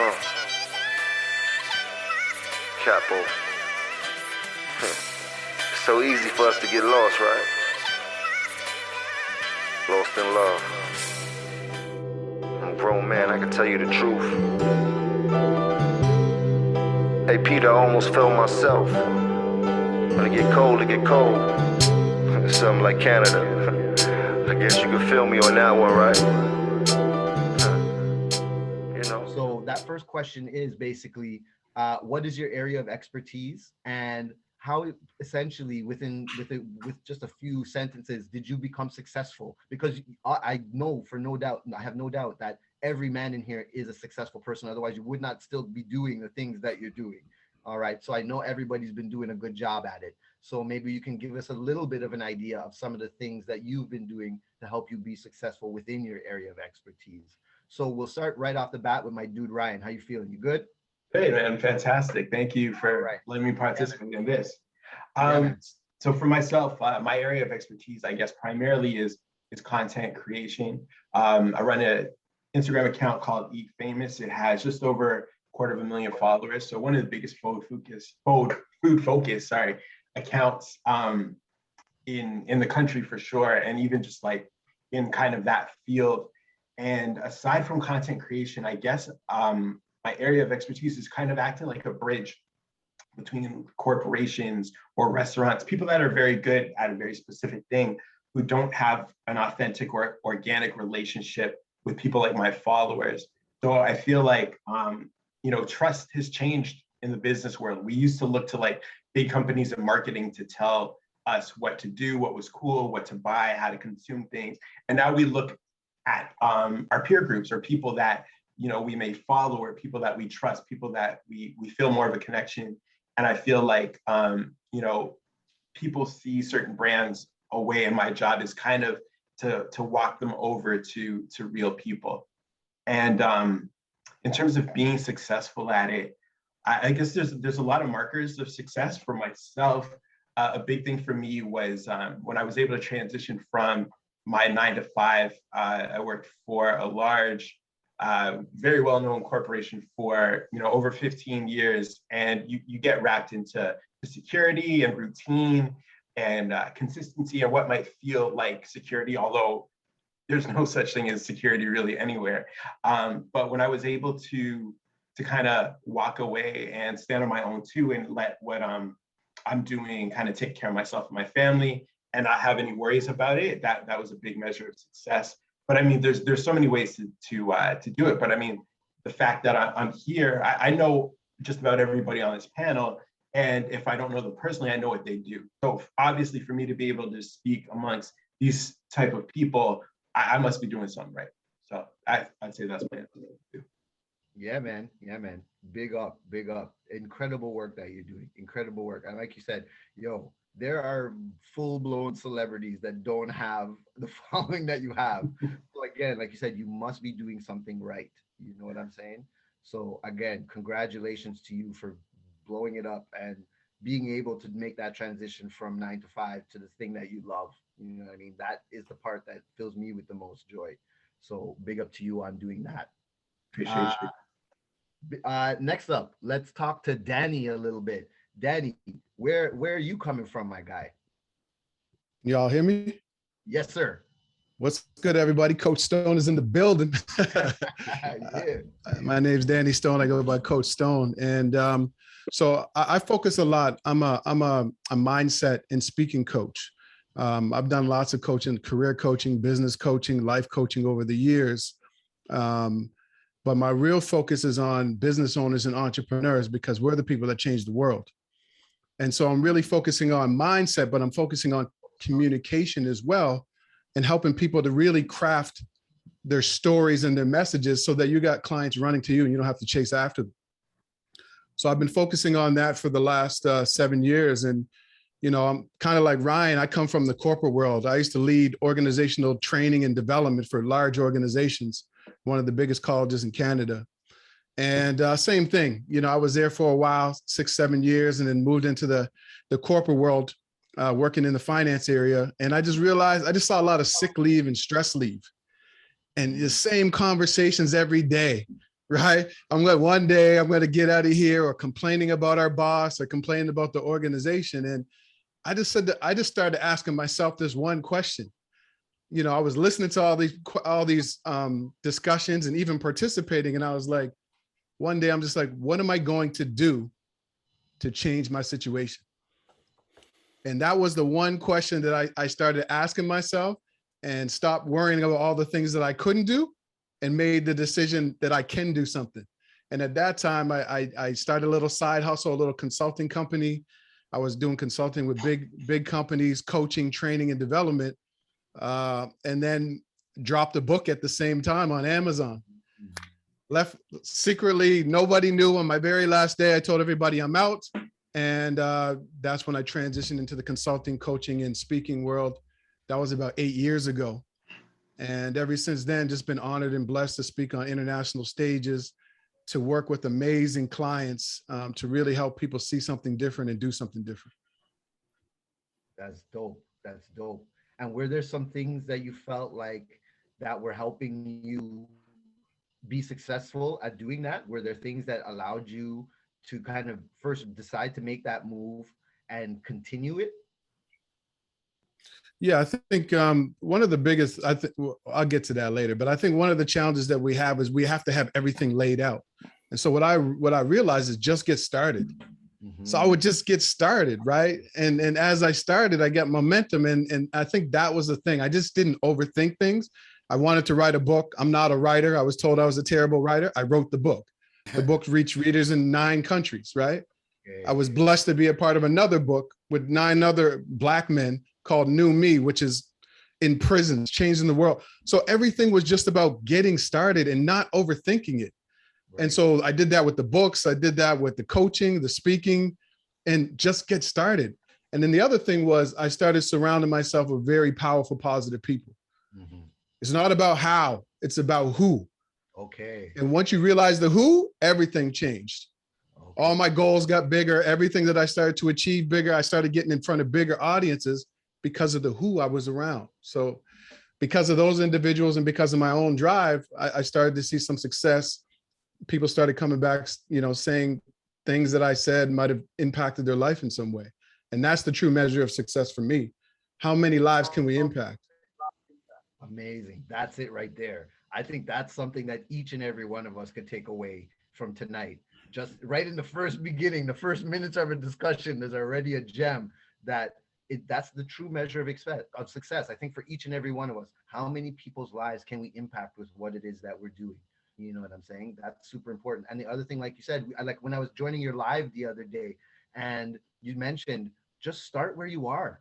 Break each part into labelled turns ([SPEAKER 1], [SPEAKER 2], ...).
[SPEAKER 1] Uh, Capo. It's so easy for us to get lost, right? Lost in love. I'm a grown man, I can tell you the truth. Hey Peter, I almost fell myself. When it get cold, it get cold. Something like Canada. I guess you can feel me on that one, right? You know.
[SPEAKER 2] So that first question is basically, what is your area of expertise, and how essentially with just a few sentences did you become successful? Because I know for no doubt, I have no doubt that every man in here is a successful person. Otherwise, you would not still be doing the things that you're doing. All right. So I know everybody's been doing a good job at it. So maybe you can give us a little bit of an idea of some of the things that you've been doing to help you be successful within your area of expertise. So we'll start right off the bat with my dude Ryan. How you feeling? You good?
[SPEAKER 3] Hey man, fantastic. Thank you for
[SPEAKER 2] Right.
[SPEAKER 3] letting me participate in this.
[SPEAKER 2] Yeah,
[SPEAKER 3] So for myself, my area of expertise, I guess, primarily is content creation. I run an Instagram account called Eat Famous. It has just over 250,000 followers. So one of the biggest food focus accounts in the country for sure, and even just like in kind of that field. And aside from content creation, I guess my area of expertise is kind of acting like a bridge between corporations or restaurants, people that are very good at a very specific thing, who don't have an authentic or organic relationship with people like my followers. So I feel like, trust has changed in the business world. We used to look to like big companies and marketing to tell us what to do, what was cool, what to buy, how to consume things. And now we look at our peer groups or people that we may follow, or people that we trust, people that we feel more of a connection. And I feel like people see certain brands away, and my job is kind of to walk them over to real people. And in terms of being successful at it, I guess there's a lot of markers of success for myself. A big thing for me was when I was able to transition from my 9 to 5. I worked for a large, very well-known corporation for over 15 years, and you get wrapped into security and routine and consistency and what might feel like security, although there's no such thing as security really anywhere. But when I was able to kind of walk away and stand on my own too, and let what I'm doing kind of take care of myself and my family, and not have any worries about it, that was a big measure of success. But I mean, there's so many ways to do it. But I mean, the fact that I'm here, I know just about everybody on this panel, and if I don't know them personally, I know what they do. So obviously, for me to be able to speak amongst these type of people, I must be doing something right. So I'd say that's my answer.
[SPEAKER 2] yeah, man. Yeah, man. Big up, big up. Incredible work that you're doing. Incredible work. And like you said, there are full-blown celebrities that don't have the following that you have. So again, like you said, you must be doing something right. You know what I'm saying? So again, congratulations to you for blowing it up and being able to make that transition from 9 to 5 to the thing that you love. You know what I mean? That is the part that fills me with the most joy. So big up to you on doing that.
[SPEAKER 3] Appreciate you.
[SPEAKER 2] Next up, let's talk to Danny a little bit. Danny, where are you coming from, my guy?
[SPEAKER 4] Y'all hear me?
[SPEAKER 2] Yes, sir.
[SPEAKER 4] What's good, everybody? Coach Stone is in the building.
[SPEAKER 2] Yeah.
[SPEAKER 4] My name's Danny Stone. I go by Coach Stone, and so I focus a lot. I'm a mindset and speaking coach. I've done lots of coaching, career coaching, business coaching, life coaching over the years. But my real focus is on business owners and entrepreneurs, because we're the people that change the world. And so I'm really focusing on mindset, but I'm focusing on communication as well, and helping people to really craft their stories and their messages so that you got clients running to you and you don't have to chase after them. So I've been focusing on that for the last 7 years. And, I'm kind of like Ryan. I come from the corporate world. I used to lead organizational training and development for large organizations, one of the biggest colleges in Canada. And same thing, I was there for a while, 6-7 years, and then moved into the corporate world, working in the finance area. And I just realized, I just saw a lot of sick leave and stress leave, and the same conversations every day. right? One day I'm going to get out of here, or complaining about our boss or complaining about the organization. And I just started asking myself this one question. You know, I was listening to all these discussions and even participating. And I was like, one day I'm just like, what am I going to do to change my situation? And that was the one question that I started asking myself, and stopped worrying about all the things that I couldn't do, and made the decision that I can do something. And at that time, I started a little side hustle, a little consulting company. I was doing consulting with big companies, coaching, training, and development. And then dropped a book at the same time on Amazon. Left secretly, nobody knew. On my very last day, I told everybody I'm out. And that's when I transitioned into the consulting, coaching, and speaking world. That was about 8 years ago. And ever since then, just been honored and blessed to speak on international stages, to work with amazing clients, to really help people see something different and do something different.
[SPEAKER 2] That's dope. That's dope. And were there some things that you felt like that were helping you be successful at doing that? Were there things that allowed you to kind of first decide to make that move and continue it?
[SPEAKER 4] Yeah, I think one of the biggest, I'll get to that later, but I think one of the challenges that we have is we have to have everything laid out. And so what I realized is just get started. Mm-hmm. So I would just get started, right? And as I started, I got momentum. And I think that was the thing. I just didn't overthink things. I wanted to write a book. I'm not a writer. I was told I was a terrible writer. I wrote the book. The book reached readers in 9 countries, right? Okay. I was blessed to be a part of another book with 9 other Black men called New Me, which is in prisons, changing the world. So everything was just about getting started and not overthinking it. Right. And so I did that with the books. I did that with the coaching, the speaking, and just get started. And then the other thing was I started surrounding myself with very powerful, positive people. Mm-hmm. It's not about how, it's about who.
[SPEAKER 2] Okay.
[SPEAKER 4] And once you realize the who, everything changed. Okay. All my goals got bigger. Everything that I started to achieve bigger, I started getting in front of bigger audiences because of the who I was around. So because of those individuals and because of my own drive, I started to see some success. People started coming back, you know, saying things that I said might have impacted their life in some way. And that's the true measure of success for me. How many lives can we impact?
[SPEAKER 2] Amazing. That's it right there. I think that's something that each and every one of us could take away from tonight. Just right in the first beginning, the first minutes of a discussion, there's already a gem that's the true measure of success. I think for each and every one of us, how many people's lives can we impact with what it is that we're doing? You know what I'm saying? That's super important. And the other thing, like you said, like when I was joining your live the other day, and you mentioned just start where you are.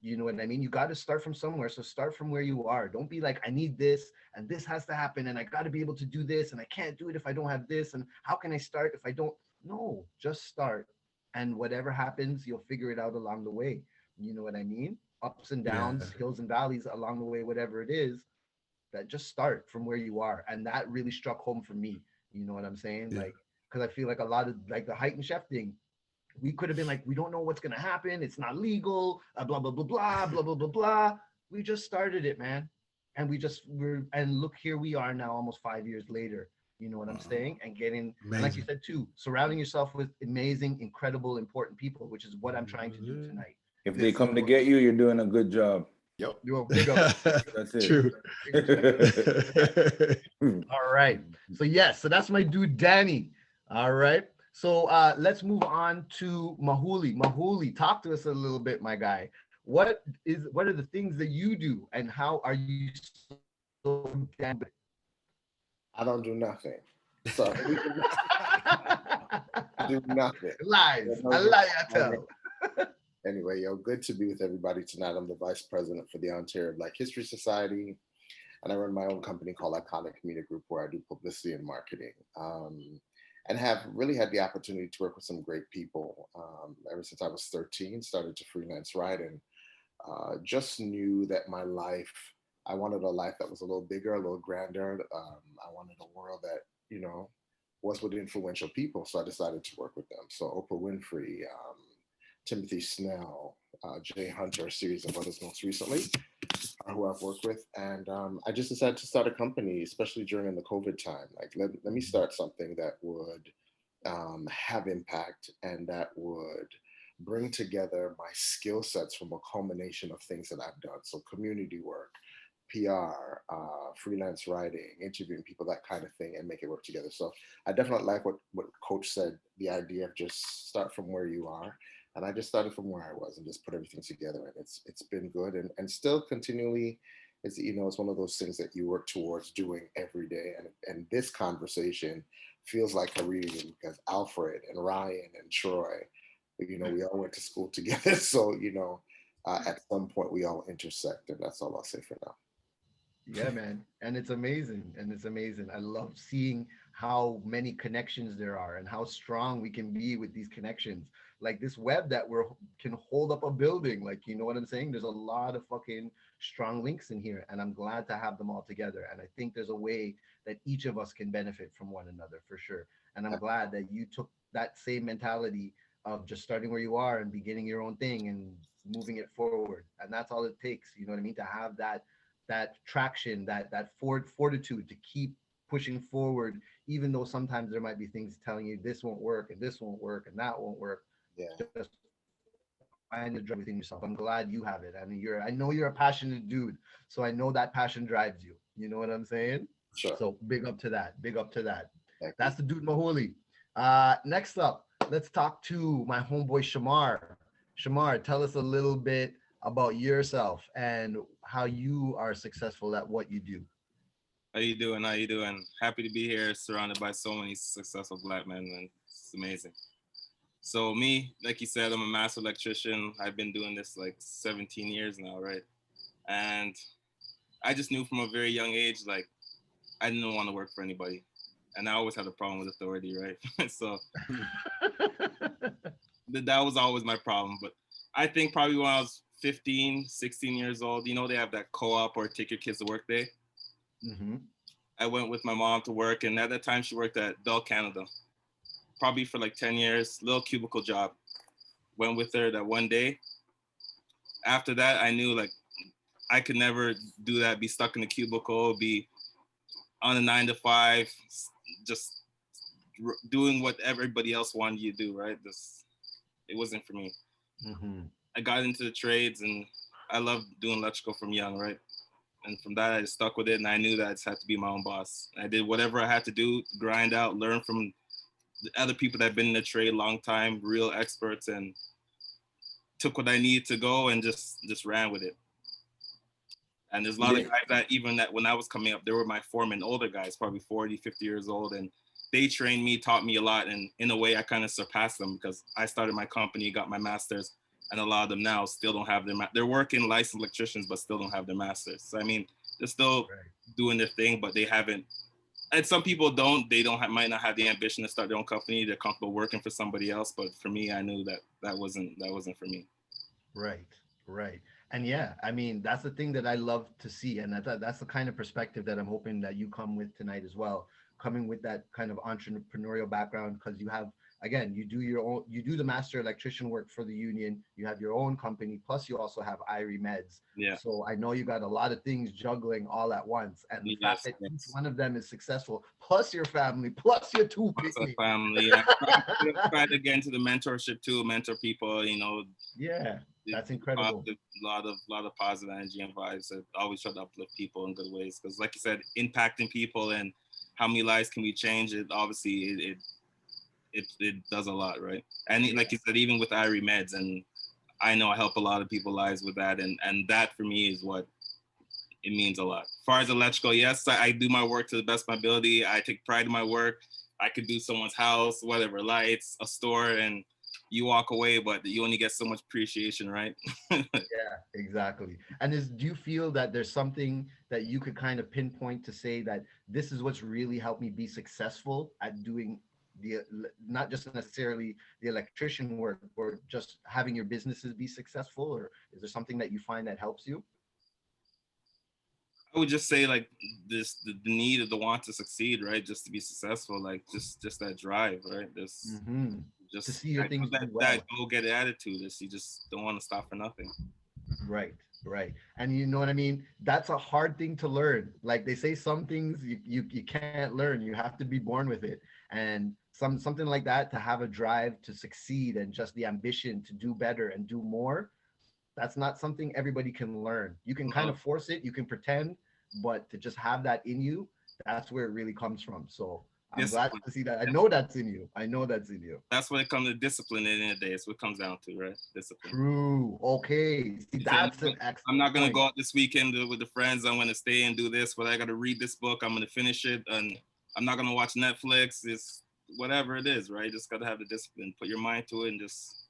[SPEAKER 2] You know what I mean? You got to start from somewhere. So start from where you are. Don't be like, I need this and this has to happen and I got to be able to do this and I can't do it if I don't have this. And how can I start if I don't? No, just start. And whatever happens, you'll figure it out along the way. You know what I mean? Ups and downs, hills and valleys along the way, whatever it is, that just start from where you are. And that really struck home for me. You know what I'm saying? Yeah. Like, because I feel like a lot of like the height and chef thing, we could have been like, we don't know what's going to happen. It's not legal, blah, blah, blah, blah, blah, blah, blah, blah. We just started it, man. And and look, here we are now almost 5 years later. You know what I'm saying? And getting, and like you said too, surrounding yourself with amazing, incredible, important people, which is what I'm trying to do tonight.
[SPEAKER 5] If they come to get you, you're doing a good job.
[SPEAKER 2] Yep. You're big up.
[SPEAKER 5] That's it.
[SPEAKER 4] True.
[SPEAKER 2] All right. So yes, so that's my dude, Danny. All right. So let's move on to Mawuli. Mawuli, talk to us a little bit, my guy. What are the things that you do and how are you so damn good?
[SPEAKER 6] I don't do nothing. So I do nothing.
[SPEAKER 2] Lies. I lie, I tell.
[SPEAKER 6] Anyway, good to be with everybody tonight. I'm the vice president for the Ontario Black History Society, and I run my own company called Iconic Media Group, where I do publicity and marketing, and have really had the opportunity to work with some great people ever since I was 13. Started to freelance write, and just knew that my life, I wanted a life that was a little bigger, a little grander. I wanted a world that, you know, was with influential people. So I decided to work with them. So Oprah Winfrey, Timothy Snell, Jay Hunter, a series of others most recently. who I've worked with. And I just decided to start a company, especially during the COVID time. Like, let me start something that would have impact and that would bring together my skill sets from a culmination of things that I've done. So community work, PR, freelance writing, interviewing people, that kind of thing, and make it work together. So I definitely like what Coach said, the idea of just start from where you are. And I just started from where I was and just put everything together. And it's been good and still continually, it's, you know, it's one of those things that you work towards doing every day. And this conversation feels like a reunion because Alfred and Ryan and Troy, you know, we all went to school together. So, you know, at some point we all intersect, and that's all I'll say for now.
[SPEAKER 2] Yeah, man. And it's amazing. And it's amazing. I love seeing how many connections there are and how strong we can be with these connections. Like this web that can hold up a building. Like, you know what I'm saying? There's a lot of fucking strong links in here. And I'm glad to have them all together. And I think there's a way that each of us can benefit from one another for sure. And I'm glad that you took that same mentality of just starting where you are and beginning your own thing and moving it forward. And that's all it takes. You know what I mean? To have that traction, that fortitude to keep pushing forward, even though sometimes there might be things telling you this won't work and this won't work and that won't work.
[SPEAKER 6] Yeah.
[SPEAKER 2] Just find the drive within yourself. I'm glad you have it. I mean, I know you're a passionate dude, so I know that passion drives you. You know what I'm saying?
[SPEAKER 6] Sure.
[SPEAKER 2] So big up to that. Big up to that.
[SPEAKER 6] Thank
[SPEAKER 2] That's the dude Mawuli. Next up, let's talk to my homeboy Shomar. Shomar, tell us a little bit about yourself and how you are successful at what you do.
[SPEAKER 7] How you doing? How you doing? Happy to be here, surrounded by so many successful Black men, man. It's amazing. So me, like you said, I'm a master electrician. I've been doing this like 17 years now, right? And I just knew from a very young age, like, I didn't want to work for anybody. And I always had a problem with authority, right? So that was always my problem. But I think probably when I was 15, 16 years old, you know, they have that co-op or take your kids to work day.
[SPEAKER 2] Mm-hmm.
[SPEAKER 7] I went with my mom to work, and at that time she worked at Bell Canada, probably for like 10 years, little cubicle job. Went with her that one day. After that, I knew like I could never do that, be stuck in a cubicle, be on a 9 to 5, just doing what everybody else wanted you to do, right? It wasn't for me.
[SPEAKER 2] Mm-hmm.
[SPEAKER 7] I got into the trades and I loved doing electrical from young, right? And from that, I just stuck with it, and I knew that I just had to be my own boss. I did whatever I had to do, grind out, learn from the other people that have been in the trade a long time, real experts, and took what I needed to go and just ran with it. And there's a lot of guys that even that when I was coming up, they were my foremen, older guys, probably 40, 50 years old. And they trained me, taught me a lot. And in a way, I kind of surpassed them because I started my company, got my master's, and a lot of them now still don't have they're working licensed electricians, but still don't have their masters. So, I mean, they're still doing their thing, but they haven't. And some people might not have the ambition to start their own company. They're comfortable working for somebody else. But for me, I knew that wasn't for me.
[SPEAKER 2] Right. And yeah, I mean, that's the thing that I love to see. And that's the kind of perspective that I'm hoping that you come with tonight as well. Coming with that kind of entrepreneurial background, because you have, again, you do the master electrician work for the union, you have your own company, plus you also have IRE Meds.
[SPEAKER 7] Yeah.
[SPEAKER 2] So I know you got a lot of things juggling all at once. And the fact that each one of them is successful, plus your family, plus your two
[SPEAKER 7] family. Yeah. Try to get into the mentorship too, mentor people, you know.
[SPEAKER 2] Yeah, that's incredible.
[SPEAKER 7] A lot of positive energy and vibes. I always try to uplift people in good ways. Because like you said, impacting people and how many lives can we change? It obviously it does a lot, right? And like you said, even with IRE Meds, and I know I help a lot of people's lives with that, and that for me is what it means a lot. As far as electrical, yes, I do my work to the best of my ability. I take pride in my work. I could do someone's house, whatever, lights, a store, and you walk away, but you only get so much appreciation, right?
[SPEAKER 2] Yeah, exactly. And do you feel that there's something that you could kind of pinpoint to say that this is what's really helped me be successful at doing not just necessarily the electrician work, or just having your businesses be successful? Or is there something that you find that helps you?
[SPEAKER 7] I would just say like the need of the want to succeed, right? Just to be successful, like just that drive, right?
[SPEAKER 2] Just to see your things
[SPEAKER 7] that go get attitude. You just don't want to stop for nothing.
[SPEAKER 2] Right. Right. And you know what I mean? That's a hard thing to learn. Like they say, some things you can't learn. You have to be born with it. And something like that, to have a drive to succeed and just the ambition to do better and do more, that's not something everybody can learn. You can kind
[SPEAKER 7] Mhm.
[SPEAKER 2] of force it, you can pretend, but to just have that in you, that's where it really comes from. So I'm glad
[SPEAKER 7] Discipline.
[SPEAKER 2] to see that. I know that's in you. I know that's in you.
[SPEAKER 7] That's when it comes to discipline. At the end of the day, it's what it comes down to, right? Discipline.
[SPEAKER 2] True. Okay. See,
[SPEAKER 7] You say,
[SPEAKER 2] that's an
[SPEAKER 7] I'm
[SPEAKER 2] excellent
[SPEAKER 7] not gonna
[SPEAKER 2] point.
[SPEAKER 7] go out this weekend with the friends. I'm gonna stay and do this, but I gotta read this book. I'm gonna finish it, and I'm not gonna watch Netflix. It's whatever it is, right? Just gotta have the discipline. Put your mind to it and just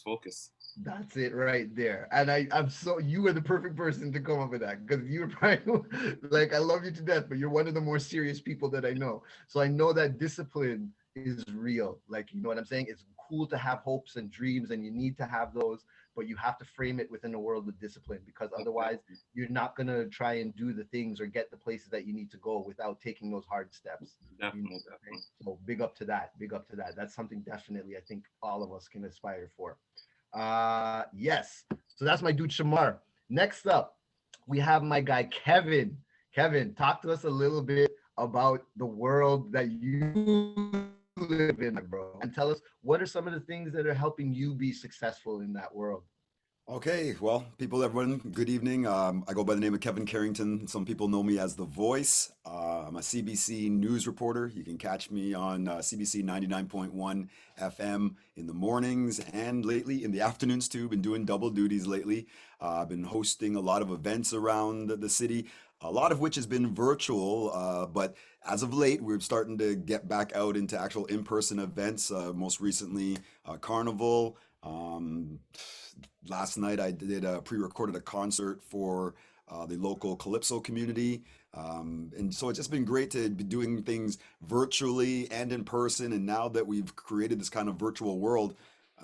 [SPEAKER 7] focus.
[SPEAKER 2] That's it right there. And I'm so, you were the perfect person to come up with that, because you're probably like, I love you to death, but you're one of the more serious people that I know. So I know that discipline is real. Like, you know what I'm saying? It's cool to have hopes and dreams, and you need to have those, but you have to frame it within a world of discipline, because otherwise you're not going to try and do the things or get the places that you need to go without taking those hard steps. You know
[SPEAKER 7] Definitely,
[SPEAKER 2] what I'm saying?
[SPEAKER 7] definitely.
[SPEAKER 2] So big up to that. Big up to that. That's something definitely I think all of us can aspire for. Yes. So that's my dude Shamar. Next up, we have my guy Kevin. Kevin, talk to us a little bit about the world that you live in, bro, and tell us what are some of the things that are helping you be successful in that world.
[SPEAKER 8] Okay, well, people, everyone, good evening. I go by the name of Kevin Carrington. Some people know me as The Voice. I'm a CBC news reporter. You can catch me on CBC 99.1 FM in the mornings and lately in the afternoons too. Been doing double duties lately. I've been hosting a lot of events around the city, a lot of which has been virtual, but as of late, we're starting to get back out into actual in-person events. Most recently, Carnival. Last night I did pre-recorded a concert for the local calypso community, and so it's just been great to be doing things virtually and in person. And now that we've created this kind of virtual world,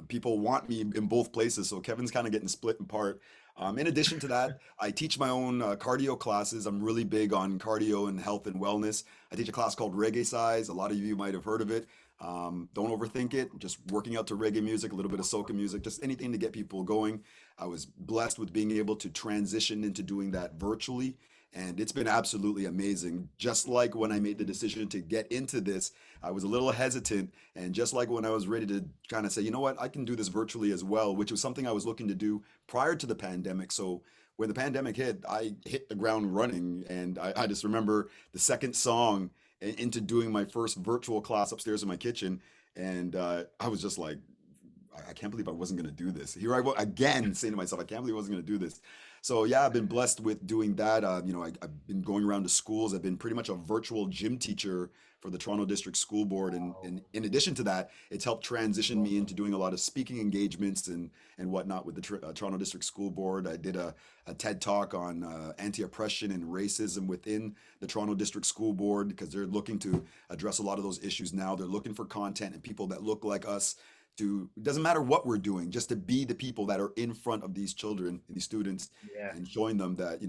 [SPEAKER 8] people want me in both places. So Kevin's kind of getting split apart. In addition to that, I teach my own cardio classes. I'm really big on cardio and health and wellness. I teach a class called Reggae Size. A lot of you might have heard of it. Don't overthink it. Just working out to reggae music, a little bit of soca music, just anything to get people going. I was blessed with being able to transition into doing that virtually. And it's been absolutely amazing. Just like when I made the decision to get into this, I was a little hesitant. And just like when I was ready to kind of say, you know what, I can do this virtually as well, which was something I was looking to do prior to the pandemic. So when the pandemic hit, I hit the ground running. And I just remember the second song into doing my first virtual class upstairs in my kitchen. And I was just like, I can't believe I wasn't going to do this. Here I was again saying to myself, I can't believe I wasn't going to do this. So yeah, I've been blessed with doing that. I've been going around to schools. I've been pretty much a virtual gym teacher for the Toronto District School Board, and in addition to that, it's helped transition me into doing a lot of speaking engagements and whatnot with the Toronto District School Board. I did a TED talk on anti-oppression and racism within the Toronto District School Board because they're looking to address a lot of those issues now. They're looking for content and people that look like us to, it doesn't matter what we're doing, just to be the people that are in front of these children and these students
[SPEAKER 2] Yeah.
[SPEAKER 8] and showing them that,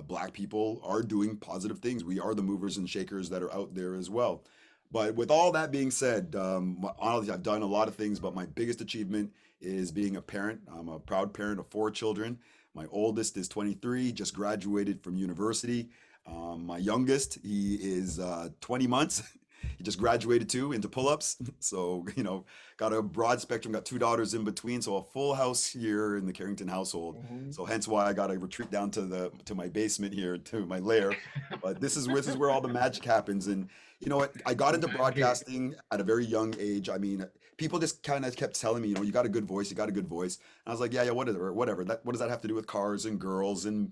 [SPEAKER 8] Black people are doing positive things. We are the movers and shakers that are out there as well. But with all that being said, honestly, I've done a lot of things, but my biggest achievement is being a parent. I'm a proud parent of 4 children. My oldest is 23, just graduated from university. My youngest, he is 20 months. He just graduated too into pull-ups. So, got a broad spectrum, got 2 daughters in between. So a full house here in the Carrington household.
[SPEAKER 2] Mhm.
[SPEAKER 8] So hence why I got to retreat down to my basement here, to my lair. But this is where all the magic happens. And you know what? I got into
[SPEAKER 2] Okay.
[SPEAKER 8] broadcasting at a very young age. I mean, people just kind of kept telling me, you got a good voice, you got a good voice. And I was like, yeah, whatever, whatever. What does that have to do with cars and girls and,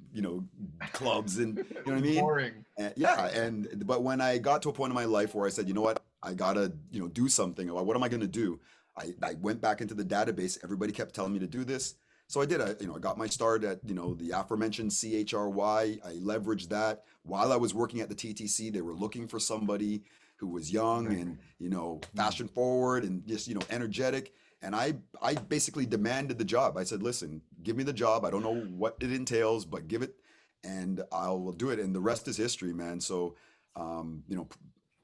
[SPEAKER 8] clubs and, you know what I mean?
[SPEAKER 2] Boring.
[SPEAKER 8] Yeah, but when I got to a point in my life where I said, you know what, I gotta, do something. What am I gonna do? I went back into the database. Everybody kept telling me to do this. So I did. I got my start at, the aforementioned CHRY. I leveraged that while I was working at the TTC. They were looking for somebody who was young
[SPEAKER 2] Right.
[SPEAKER 8] and, fashion forward and just, energetic. And I basically demanded the job. I said, listen, give me the job. I don't know what it entails, but give it and I will do it. And the rest is history, man. So, um, you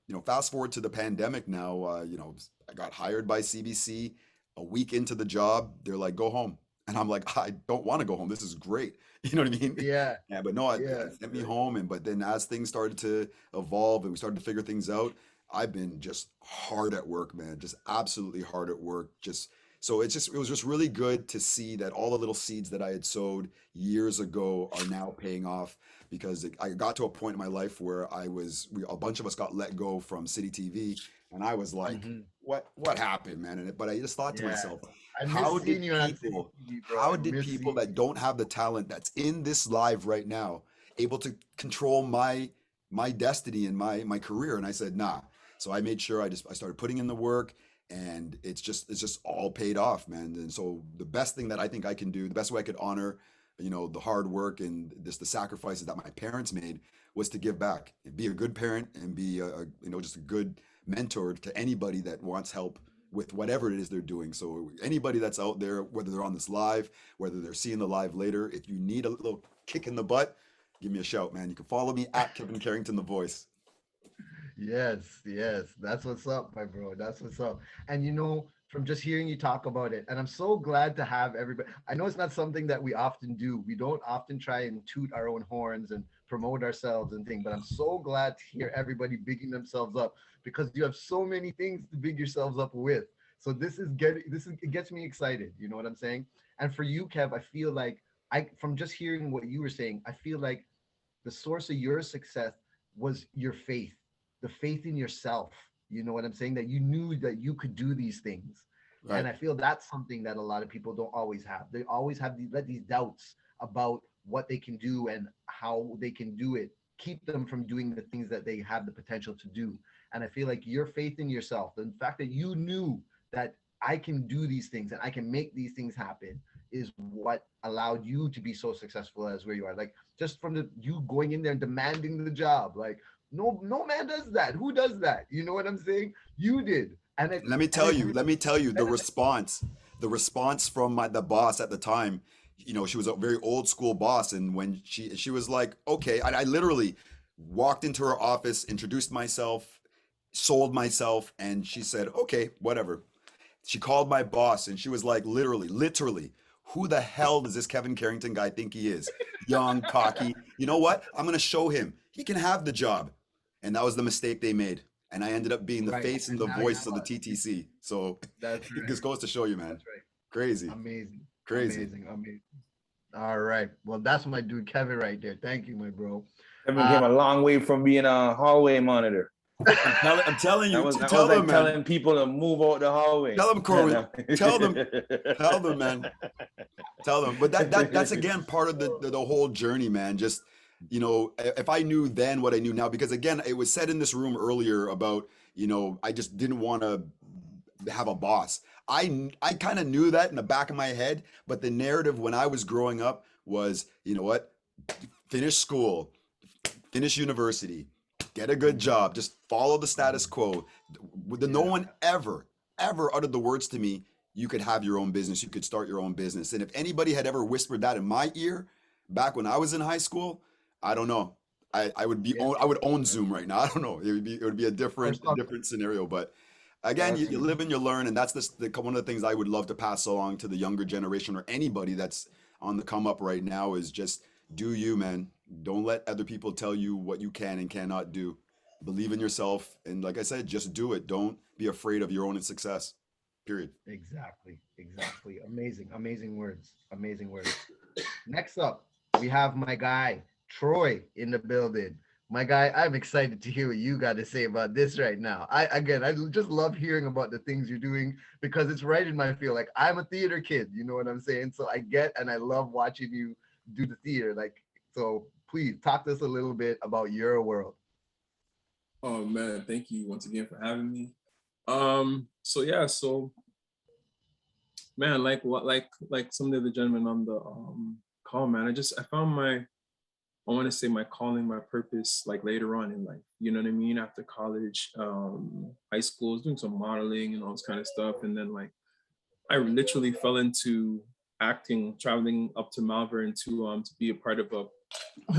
[SPEAKER 8] know, fast forward to the pandemic now, I got hired by CBC a week into the job. They're like, go home. And I'm like, I don't want to go home. This is great. You know what I mean?
[SPEAKER 2] Yeah,
[SPEAKER 8] Yeah, but no,
[SPEAKER 2] yeah.
[SPEAKER 8] it sent me home. But then as things started to evolve and we started to figure things out, I've been just hard at work, man. Just absolutely hard at work. It was just really good to see that all the little seeds that I had sowed years ago are now paying off, because I got to a point in my life where a bunch of us got let go from City TV, and I was like,
[SPEAKER 2] Mhm.
[SPEAKER 8] what happened, man? But I just thought to
[SPEAKER 2] Yeah.
[SPEAKER 8] myself,
[SPEAKER 2] I miss seeing you on TV, bro.
[SPEAKER 8] how
[SPEAKER 2] I
[SPEAKER 8] did
[SPEAKER 2] miss
[SPEAKER 8] people
[SPEAKER 2] seeing
[SPEAKER 8] that don't have the talent that's in this live right now able to control my destiny and my career? And I said, nah. So I made sure I started putting in the work, and it's just all paid off, man. And so the best thing that I think I can do, the best way I could honor, the hard work and just the sacrifices that my parents made, was to give back and be a good parent and be just a good mentor to anybody that wants help with whatever it is they're doing. So anybody that's out there, whether they're on this live, whether they're seeing the live later, if you need a little kick in the butt, give me a shout, man. You can follow me at Kevin Carrington, the voice.
[SPEAKER 2] Yes, yes, that's what's up, my bro. That's what's up. And from just hearing you talk about it, and I'm so glad to have everybody. I know it's not something that we often do. We don't often try and toot our own horns and promote ourselves and things, but I'm so glad to hear everybody bigging themselves up, because you have so many things to big yourselves up with. So it gets me excited. You know what I'm saying? And for you, Kev, I feel like from just hearing what you were saying, I feel like the source of your success was your faith, the faith in yourself. You know what I'm saying? That you knew that you could do these things. And
[SPEAKER 8] Right.
[SPEAKER 2] I feel that's something that a lot of people don't always have. They always have these doubts about what they can do and how they can do it, keep them from doing the things that they have the potential to do. And I feel like your faith in yourself, the fact that you knew that I can do these things and I can make these things happen, is what allowed you to be so successful as where you are. Like, just from you going in there and demanding the job, like, no man does that. Who does that? You know what I'm saying? You did. And it
[SPEAKER 8] Let me
[SPEAKER 2] and
[SPEAKER 8] tell
[SPEAKER 2] it
[SPEAKER 8] you, let me tell you
[SPEAKER 2] and it-
[SPEAKER 8] the response from the boss at the time. She was a very old school boss, and when she was like, okay, I literally walked into her office, introduced myself, sold myself, and she said, okay, whatever. She called my boss, and she was like, literally, who the hell does this Kevin Carrington guy think he is? Young, cocky. You know what? I'm gonna show him. He can have the job. And that was the mistake they made. And I ended up being the
[SPEAKER 2] right.
[SPEAKER 8] face and
[SPEAKER 2] And
[SPEAKER 8] the
[SPEAKER 2] now you're
[SPEAKER 8] voice of the
[SPEAKER 2] what?
[SPEAKER 8] TTC. So
[SPEAKER 2] That's
[SPEAKER 8] it
[SPEAKER 2] right.
[SPEAKER 8] just goes to show you, man.
[SPEAKER 2] That's right.
[SPEAKER 8] Crazy,
[SPEAKER 2] Amazing.
[SPEAKER 8] crazy.
[SPEAKER 2] Amazing. Amazing. All right. Well, that's my dude Kevin right there. Thank you, my bro.
[SPEAKER 5] Kevin came a long way from being a hallway monitor.
[SPEAKER 8] I'm telling you,
[SPEAKER 5] That
[SPEAKER 8] tell
[SPEAKER 5] was
[SPEAKER 8] them,
[SPEAKER 5] like
[SPEAKER 8] man.
[SPEAKER 5] telling people to move out the hallway.
[SPEAKER 8] Tell them, Corwin. Tell them, man. Tell them. But that's again part of the whole journey, man. Just, if I knew then what I knew now, because again, it was said in this room earlier about, I just didn't want to have a boss. I kind of knew that in the back of my head, but the narrative when I was growing up was, you know what? Finish school, finish university, get a good job, just follow the status quo. No one ever uttered the words to me, you could have your own business, you could start your own business. And if anybody had ever whispered that in my ear back when I was in high school, I don't know. I would own Zoom right now. I don't know. It would be a different scenario. But again, you live and you learn, and that's one of the things I would love to pass along to the younger generation or anybody that's on the come up right now is just do you, man. Don't let other people tell you what you can and cannot do. Believe in yourself, and like I said, just do it. Don't be afraid of your own success. Period.
[SPEAKER 2] Exactly. Exactly. Amazing. Amazing words. Amazing words. Next up, we have my guy, Troy, in the building. My guy, I'm excited to hear what you got to say about this right now. I just love hearing about the things you're doing, because it's right in my field. Like, I'm a theater kid, you know what I'm saying? So I get and I love watching you do the theater. Like, so please talk to us a little bit about your world.
[SPEAKER 9] Oh man, thank you once again for having me. So man, like some of the gentlemen on the call, man, I found I want to say my calling, my purpose, like later on in life, you know what I mean? After college, high school, I was doing some modeling and all this kind of stuff. And then like, I literally fell into acting, traveling up to Malvern to be a part of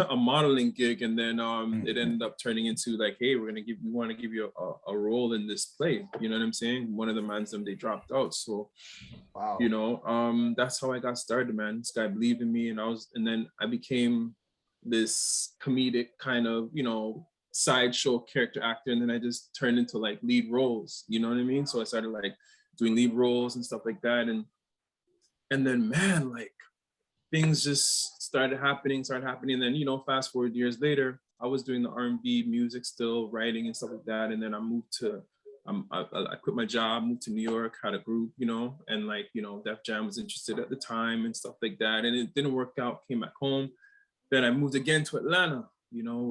[SPEAKER 9] a modeling gig, and then it ended up turning into like, hey, we want to give you a role in this play. You know what I'm saying? One of the mans them, they dropped out, so
[SPEAKER 2] Wow.
[SPEAKER 9] you know, that's how I got started, man. This guy believed in me, and then I became this comedic kind of, you know, sideshow character actor, and then I just turned into like lead roles. You know what I mean? So I started like doing lead roles and stuff like that, and then man, like things just started happening. And then, you know, fast forward years later, I was doing the R&B music still, writing and stuff like that. And then I moved to, I quit my job, moved to New York, had a group, you know, and like, you know, Def Jam was interested at the time and stuff like that. And it didn't work out, came back home. Then I moved again to Atlanta, you know,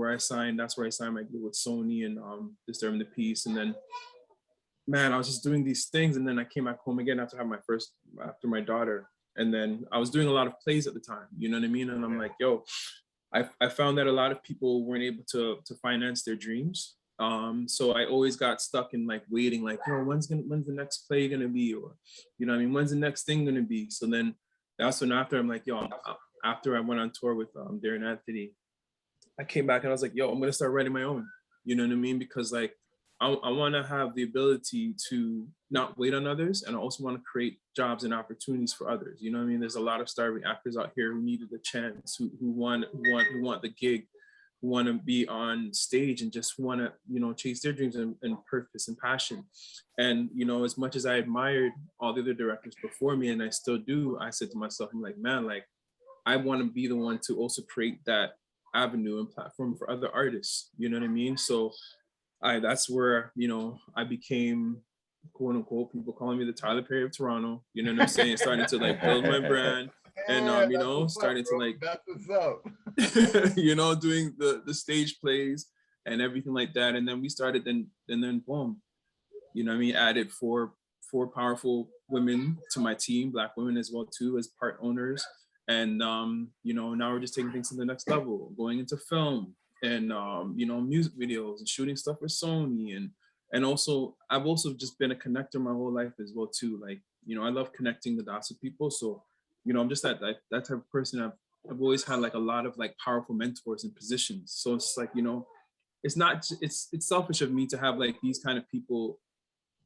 [SPEAKER 9] that's where I signed my deal with Sony and Disturbing the Peace. And then, man, I was just doing these things. And then I came back home again after my daughter. And then I was doing a lot of plays at the time, you know what I mean? And I'm like, yo, I found that a lot of people weren't able to finance their dreams. So I always got stuck in like waiting, like, yo, when's the next play gonna be? Or, you know what I mean? When's the next thing gonna be? So then that's when after I'm like, yo, after I went on tour with Darren Anthony, I came back and I was like, yo, I'm gonna start writing my own, you know what I mean? Because like, I want to have the ability to not wait on others, and I also want to create jobs and opportunities for others. You know what I mean? There's a lot of starving actors out here who needed a chance, who want the gig, who want to be on stage and just want to, you know, chase their dreams and purpose and passion. And, you know, as much as I admired all the other directors before me, and I still do, I said to myself, I'm like, man, like, I want to be the one to also create that avenue and platform for other artists. You know what I mean? So that's where, you know, I became, quote unquote, people calling me the Tyler Perry of Toronto. You know what I'm saying? Starting to like build my brand, and you know, starting to like,
[SPEAKER 2] that's what's up.
[SPEAKER 9] you know, doing the stage plays and everything like that. And then we started, and then boom, you know what I mean? Added four powerful women to my team, Black women as well too, as part owners. And you know, now we're just taking things to the next level, going into film, and you know, music videos and shooting stuff for Sony, and also I've also just been a connector my whole life as well too. Like, you know, I love connecting the dots with people. So, you know, I'm just that type of person. I've always had like a lot of like powerful mentors and positions. So it's like, you know, it's selfish of me to have like these kind of people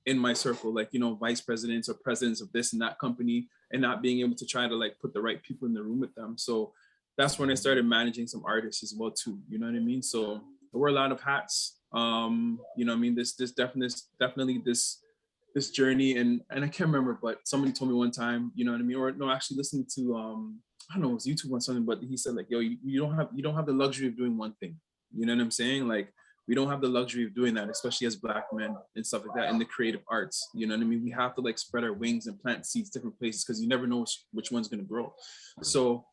[SPEAKER 9] in my circle, like, you know, vice presidents or presidents of this and that company, and not being able to try to like put the right people in the room with them. So that's when I started managing some artists as well too. You know what I mean? So there were a lot of hats. You know what I mean? This definitely this journey, and I can't remember, but somebody told me one time, you know what I mean? Or no, actually listening to I don't know, it was YouTube or something, but he said like, yo, you don't have the luxury of doing one thing. You know what I'm saying? Like, we don't have the luxury of doing that, especially as Black men and stuff like that in the creative arts. You know what I mean? We have to like spread our wings and plant seeds different places, because you never know which one's gonna grow. So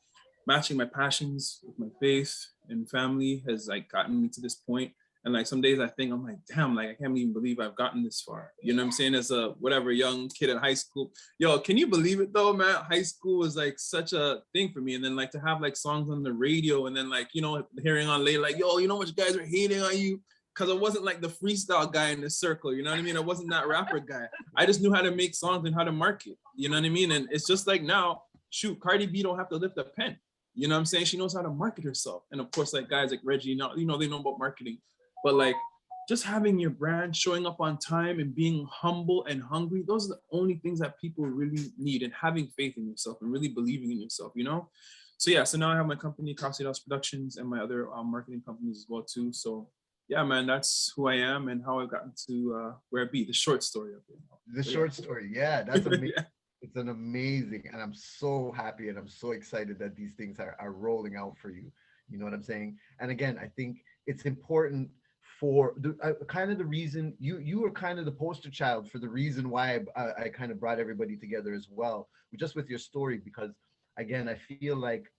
[SPEAKER 9] matching my passions with my faith and family has like gotten me to this point. And like some days I think, I'm like, damn, like I can't even believe I've gotten this far. You know what I'm saying? As a whatever young kid in high school, yo, can you believe it though, man? High school was like such a thing for me. And then like to have like songs on the radio, and then like, you know, hearing on later, like, yo, you know what guys are hating on you? Because I wasn't like the freestyle guy in the circle, you know what I mean? I wasn't that rapper guy. I just knew how to make songs and how to market, you know what I mean? And it's just like now, shoot, Cardi B don't have to lift a pen. You know what I'm saying? She knows how to market herself. And of course, like guys like Reggie, you know, they know about marketing. But like just having your brand, showing up on time, and being humble and hungry, those are the only things that people really need, and having faith in yourself and really believing in yourself, you know? So yeah, so now I have my company, Crossfield Productions, and my other marketing companies as well too. So yeah, man, that's who I am and how I've gotten to where I be, the short story of it.
[SPEAKER 2] The short story, yeah, that's amazing. Yeah. It's an amazing, and I'm so happy and I'm so excited that these things are rolling out for you. You know what I'm saying? And again, I think it's important for kind of the reason you were kind of the poster child for the reason why I kind of brought everybody together as well, just with your story, because again, I feel like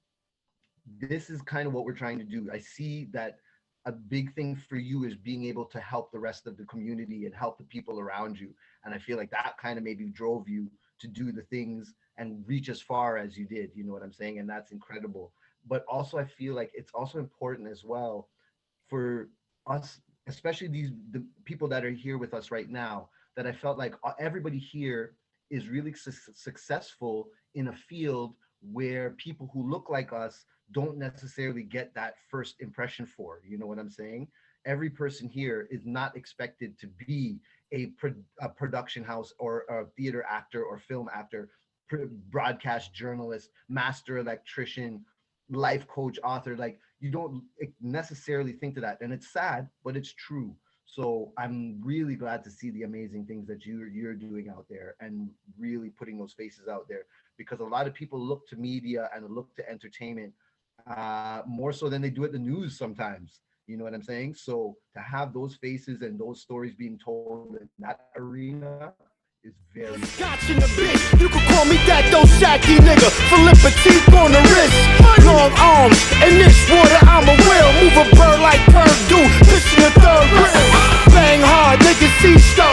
[SPEAKER 2] this is kind of what we're trying to do. I see that a big thing for you is being able to help the rest of the community and help the people around you. And I feel like that kind of maybe drove you to do the things and reach as far as you did, you know what I'm saying? And that's incredible. But also I feel like it's also important as well for us, especially the people that are here with us right now, that I felt like everybody here is really successful in a field where people who look like us don't necessarily get that first impression for. You know what I'm saying? Every person here is not expected to be a production house or a theater actor or film actor, broadcast journalist, master electrician, life coach, author. Like, you don't necessarily think of that, and it's sad, but it's true. So I'm really glad to see the amazing things that you're doing out there and really putting those faces out there, because a lot of people look to media and look to entertainment more so than they do at the news sometimes. You know what I'm saying? So to have those faces and those stories being told in that arena is very.
[SPEAKER 10] Scotch in the bitch, you can call me that though shacky nigga. Flip a teeth on the wrist, long arms, and this water I'm a will. Move a bird like Purdue, pitching the third grade. Bang hard, niggas see stars.